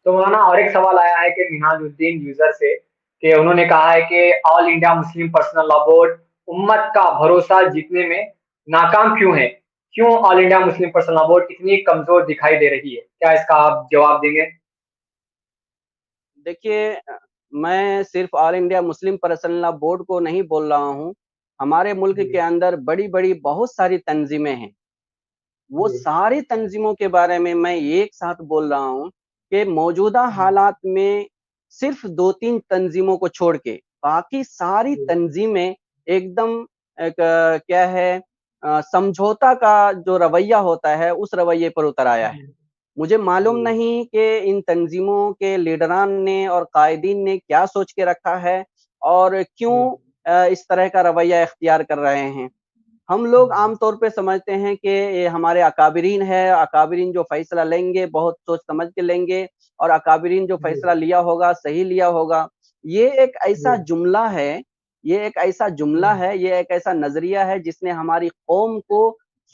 تو مولانا اور ایک سوال آیا ہے کہ منہاج الدین یوزر سے، کہ انہوں نے کہا ہے کہ آل انڈیا مسلم پرسنل لا بورڈ امت کا بھروسہ جیتنے میں ناکام کیوں ہے؟ کیوں آل انڈیا مسلم پرسنل لا بورڈ اتنی کمزور دکھائی دے رہی ہے؟ کیا اس کا آپ جواب دیں گے؟ دیکھیے، میں صرف آل انڈیا مسلم پرسنل لا بورڈ کو نہیں بول رہا ہوں، ہمارے ملک جی کے اندر بڑی بڑی بہت ساری تنظیمیں ہیں، وہ جی ساری تنظیموں کے بارے میں ایک ساتھ بول رہا ہوں کہ موجودہ جی حالات میں صرف 2-3 تنظیموں کو چھوڑ کے باقی ساری جی تنظیمیں ایک دم کیا ہے، سمجھوتا کا جو رویہ ہوتا ہے اس رویے پر اتر آیا ہے۔ مجھے معلوم جی نہیں کہ ان تنظیموں کے لیڈران نے اور قائدین نے کیا سوچ کے رکھا ہے اور کیوں جی اس طرح کا رویہ اختیار کر رہے ہیں۔ ہم لوگ عام طور پہ سمجھتے ہیں کہ یہ ہمارے اکابرین ہے، اکابرین جو فیصلہ لیں گے بہت سوچ سمجھ کے لیں گے، اور اکابرین جو جی فیصلہ لیا ہوگا صحیح لیا ہوگا۔ یہ ایک ایسا جی جملہ ہے، یہ ایک ایسا جملہ ہے، یہ ایک ایسا نظریہ ہے جس نے ہماری قوم کو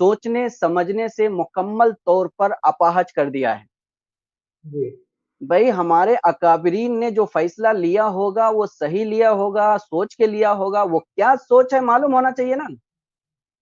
سوچنے سمجھنے سے مکمل طور پر اپاہج کر دیا ہے۔ جی بھائی ہمارے اکابرین نے جو فیصلہ لیا ہوگا وہ صحیح لیا ہوگا، سوچ کے لیا ہوگا، وہ کیا سوچ ہے معلوم ہونا چاہیے نا،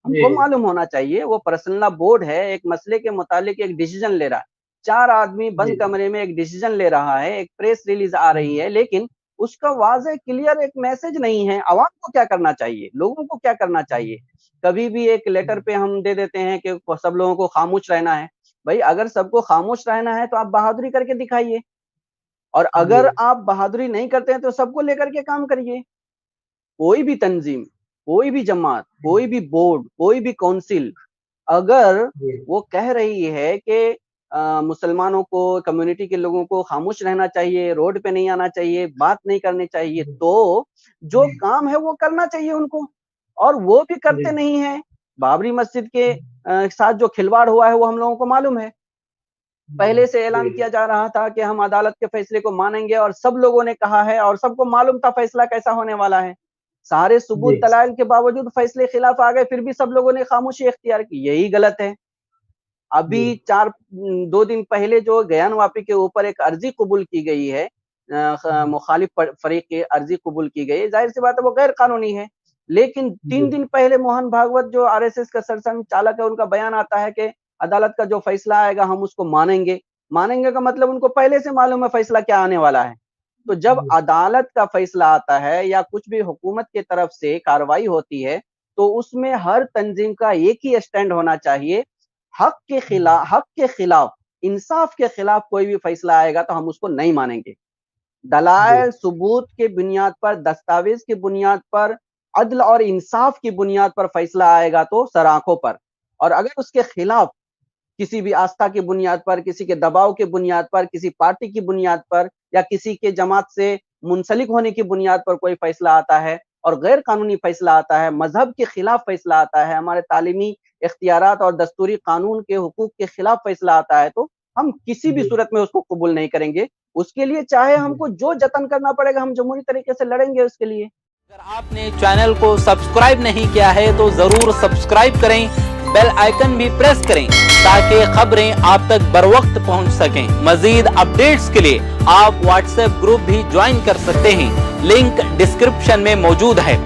ہم جی کو معلوم ہونا چاہیے۔ وہ پرسنل لا بورڈ ہے، ایک مسئلے کے متعلق ایک ڈیسیجن لے رہا ہے، 4 آدمی جی بند کمرے میں ایک ڈیسیجن لے رہا ہے، ایک پریس ریلیز آ رہی ہے، لیکن اس کا واضح کلیئر ایک میسج نہیں ہے۔ عوام کو کیا کرنا چاہیے، لوگوں کو کیا کرنا چاہیے؟ کبھی بھی ایک لیٹر پہ ہم دے دیتے ہیں کہ سب لوگوں کو خاموش رہنا ہے۔ بھائی اگر سب کو خاموش رہنا ہے تو آپ بہادری کر کے دکھائیے، اور جی اگر آپ بہادری نہیں کرتے ہیں تو سب کو لے کر کے کام کریے۔ کوئی بھی تنظیم، کوئی بھی جماعت، کوئی بھی بورڈ، کوئی بھی کونسل اگر جی وہ کہہ رہی ہے کہ مسلمانوں کو، کمیونٹی کے لوگوں کو خاموش رہنا چاہیے، روڈ پہ نہیں آنا چاہیے، بات نہیں کرنی چاہیے، تو جو کام ہے وہ کرنا چاہیے ان کو، اور وہ بھی کرتے نہیں ہیں۔ بابری مسجد کے ساتھ جو کھلواڑ ہوا ہے وہ ہم لوگوں کو معلوم ہے۔ پہلے سے اعلان کیا جا رہا تھا کہ ہم عدالت کے فیصلے کو مانیں گے، اور سب لوگوں نے کہا ہے اور سب کو معلوم تھا فیصلہ کیسا ہونے والا ہے۔ سارے ثبوت جی دلائل کے باوجود فیصلے خلاف آ گئے، پھر بھی سب لوگوں نے خاموشی اختیار کی، یہی غلط ہے۔ ابھی جی 2 دن پہلے جو گیان واپی کے اوپر ایک عرضی قبول کی گئی ہے، مخالف فریق کی عرضی قبول کی گئی، ظاہر سی بات ہے وہ غیر قانونی ہے، لیکن 3 دن پہلے موہن بھاگوت جو RSS کا سرسنگ چالک ہے، ان کا بیان آتا ہے کہ عدالت کا جو فیصلہ آئے گا ہم اس کو مانیں گے۔ مانیں گے کا مطلب ان کو پہلے سے معلوم ہے فیصلہ کیا آنے والا ہے۔ تو جب عدالت کا فیصلہ آتا ہے یا کچھ بھی حکومت کی طرف سے کارروائی ہوتی ہے تو اس میں ہر تنظیم کا ایک ہی اسٹینڈ ہونا چاہیے، حق کے خلاف، انصاف کے خلاف کوئی بھی فیصلہ آئے گا تو ہم اس کو نہیں مانیں گے۔ دلائل ثبوت کے بنیاد پر، دستاویز کی بنیاد پر، عدل اور انصاف کی بنیاد پر فیصلہ آئے گا تو سر آنکھوں پر، اور اگر اس کے خلاف کسی بھی آستھا کی بنیاد پر، کسی کے دباؤ کی بنیاد پر، کسی پارٹی کی بنیاد پر، یا کسی کے جماعت سے منسلک ہونے کی بنیاد پر کوئی فیصلہ آتا ہے اور غیر قانونی فیصلہ آتا ہے، مذہب کے خلاف فیصلہ آتا ہے، ہمارے تعلیمی اختیارات اور دستوری قانون کے حقوق کے خلاف فیصلہ آتا ہے، تو ہم کسی بھی صورت میں اس کو قبول نہیں کریں گے۔ اس کے لیے چاہے ہم کو جو جتن کرنا پڑے گا، ہم جمہوری طریقے سے لڑیں گے اس کے لیے۔ اگر آپ نے چینل کو سبسکرائب نہیں کیا ہے تو ضرور سبسکرائب کریں، بیل آئیکن بھی پریس کریں تاکہ خبریں آپ تک بروقت پہنچ سکیں۔ مزید اپڈیٹس کے لیے آپ واٹس ایپ گروپ بھی جوائن کر سکتے ہیں، لنک ڈسکرپشن میں موجود ہے۔